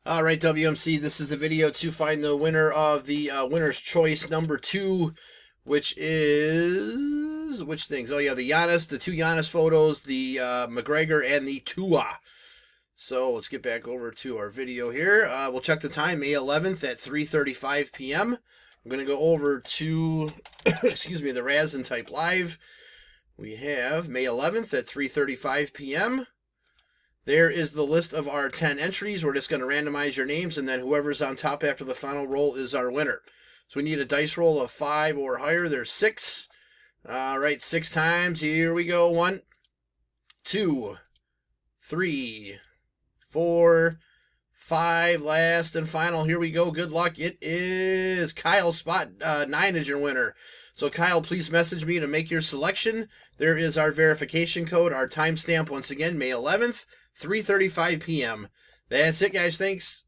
All right, WMC, this is the video to find the winner of the winner's choice number 2, which is which things? Oh yeah, the Giannis, the 2 Giannis photos, the McGregor, and the Tua. So let's get back over to our video here. We'll check the time, May 11th at 3:35 p.m. I'm going to go over to, excuse me, the Razzin Type Live. We have May 11th at 3:35 p.m. There is the list of our 10 entries. We're just going to randomize your names, and then whoever's on top after the final roll is our winner. So we need a dice roll of 5 or higher. There's 6. All right, 6 times. Here we go. 1, 2, 3, 4, 5. Last and final. Here we go. Good luck. It is Kyle Spot 9 is your winner. So Kyle, please message me to make your selection. There is our verification code, our timestamp once again, May 11th. 3:35 p.m. That's it, guys. Thanks.